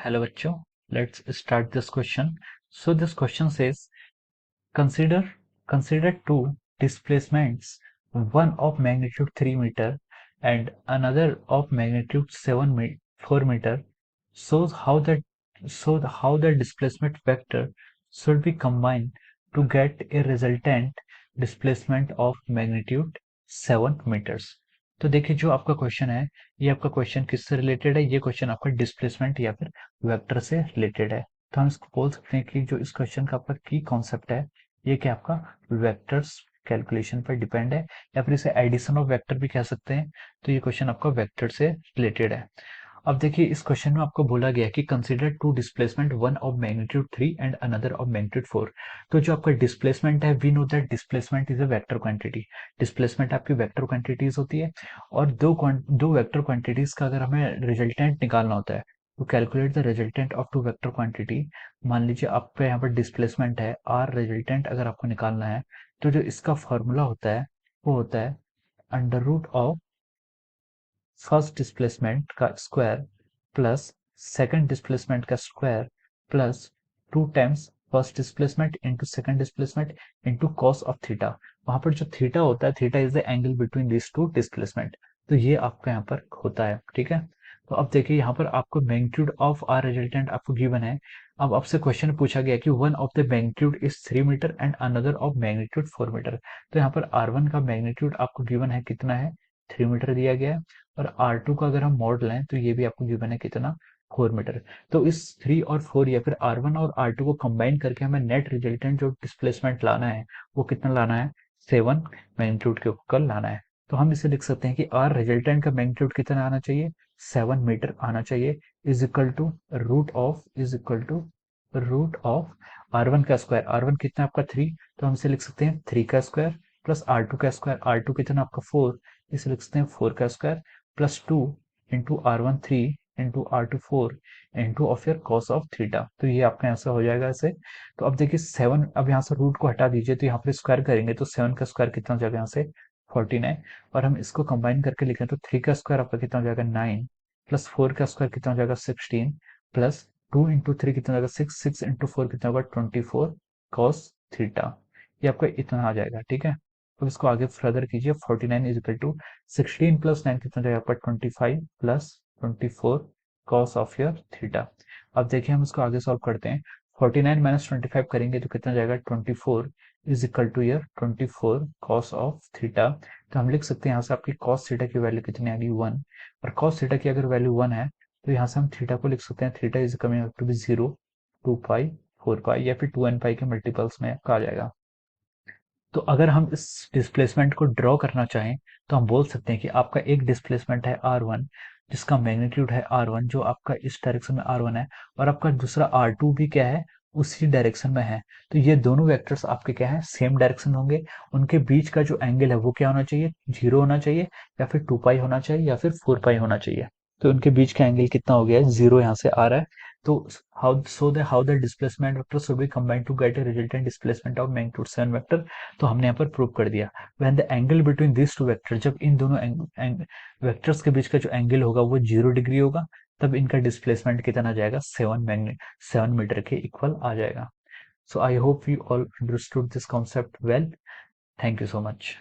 Hello बच्चों, let's start this question. So this question says, consider consider two displacements, one of magnitude 3 meter and another of magnitude 4 meter. Shows how the displacement vector should be combined to get a resultant displacement of magnitude 7 meters. तो देखिए जो आपका question है, ये आपका question किससे related है? ये क्वेश्चन आपका डिस्प्लेसमेंट या फिर वेक्टर से रिलेटेड है। तो हम इसको बोल सकते हैं कि जो इस क्वेश्चन का आपका की कॉन्सेप्ट है, ये क्या आपका वेक्टर्स कैलकुलेशन पर डिपेंड है, या फिर इसे एडिशन ऑफ वेक्टर भी कह सकते हैं। तो ये क्वेश्चन आपका वेक्टर से रिलेटेड है। अब देखिए इस क्वेश्चन में आपको बोला गया है कि consider two displacement, one of magnitude 3 and another of magnitude 4। तो जो आपका डिस्प्लेसमेंट है, we know that displacement is a vector quantity. Displacement आपकी वेक्टर क्वांटिटीज होती है, और दो वेक्टर क्वांटिटीज का अगर हमें रिजल्टेंट निकालना होता है, तो calculate the resultant of two vector quantity. मान लीजिए आपका यहाँ पर डिस्प्लेसमेंट है आर, रिजल्टेंट अगर आपको निकालना है, तो जो इसका फॉर्मूला होता है वो होता है under root of first displacement का स्क्वायर प्लस सेकंड डिस्प्लेसमेंट का square plus 2 times first displacement into second displacement into cos of theta. वहां पर जो थीटा होता है, theta is the angle between this two displacement. तो ये आपका यहाँ पर होता है, ठीक है। तो अब देखिए यहाँ पर आपको मैग्नीट्यूड ऑफ आर रिजल्टेंट आपको गिवन है। अब आपसे क्वेश्चन पूछा गया कि one of the magnitude is 3 metre and another of magnitude 4 metre. तो यहाँ पर R1 का मैग्नीट्यूड आपको गिवन है, कितना है? 3 मीटर दिया गया है। और R2 का अगर हम मॉड लें तो ये भी आपको गिवन है, कितना? 4 मीटर। तो इस 3 और 4 या फिर R1 और R2 को कंबाइन करके हमें नेट रिजल्टेंट जो डिस्प्लेसमेंट लाना है, वो कितना लाना है? 7 मैग्नीट्यूड के ऊपर लाना है। तो हम इसे लिख सकते हैं कि आर रिजल्टेंट का मैग्नीट्यूड कितना आना चाहिए? 7 मीटर आना चाहिए, is equal to root of R1 का स्क्वायर। R1 कितना आपका 3, तो हम इसे लिख सकते हैं 3 का स्क्वायर प्लस R2 का स्क्वायर। R2 कितना आपका 4, इसे लिख सकते हैं 4 का square plus 2 into R1 3 into R2 4 into of your cos of theta. तो ये आपका आंसर हो जाएगा ऐसे। तो अब देखिए 7, अब यहाँ से रूट को हटा दीजिए, तो यहाँ पर स्क्वायर करेंगे तो 7 का स्क्वायर कितना हो जाएगा यहाँ से? 49। और हम इसको कंबाइन करके लिखें तो 3 का स्क्वायर आपका कितना हो जाएगा? 9 प्लस 4 का स्क्वायर कितना हो जाएगा? 16 प्लस 2 इंटू 3 कितना हो जाएगा? 6 इंटू 4 कितना होगा? 24 कॉस थीटा। ये आपका इतना आ जाएगा, ठीक है। अब इसको आगे फर्दर कीजिए, 49 इज इक्वल टू 16 प्लस 9 कितना हो जाएगा आपका? 25 plus 24 cos of your theta. अब देखिए हम इसको आगे सॉल्व करते हैं। 49 माइनस 25 करेंगे तो कितना जाएगा? 24 is equal two year 24 cos of theta. तो हम लिख सकते हैं यहाँ से आपकी कॉस थीटा की वैल्यू कितनी आ गई? 1। और कॉस थीटा की अगर वैल्यू 1 है, तो यहाँ से हम थीटा को लिख सकते हैं, theta is coming to be 0, 2 pi, 4 pi या फिर 2n पाई के मल्टीपल्स में आ जाएगा। तो अगर हम इस डिस्प्लेसमेंट को ड्रॉ करना चाहें, तो हम बोल सकते हैं कि आपका एक डिस्प्लेसमेंट है R1, जिसका मैग्नीट्यूड है R1, जो आपका इस डायरेक्शन में R1 है, और आपका दूसरा R2 भी क्या है? उसी डायरेक्शन में है। तो ये दोनों वेक्टर्स आपके क्या है? सेम डायरेक्शन होंगे। उनके बीच का जो एंगल है वो क्या होना चाहिए? 0 होना चाहिए, या फिर 2 पाई होना चाहिए, या फिर 4 पाई होना चाहिए। तो उनके बीच का एंगल कितना हो गया है? 0 यहाँ से आ रहा है। तो how the displacement vector should be combined to get a resultant displacement of magnitude 7 vector. तो हमने यहाँ पर प्रूव कर दिया। When the angle between this two vector, जब इन दोनों वेक्टर्स के बीच का जो एंगल होगा वो 0 डिग्री होगा, तब इनका डिस्प्लेसमेंट कितना आ जाएगा? 7 मीटर के इक्वल आ जाएगा। So I hope you all understood this concept well. Thank you so much.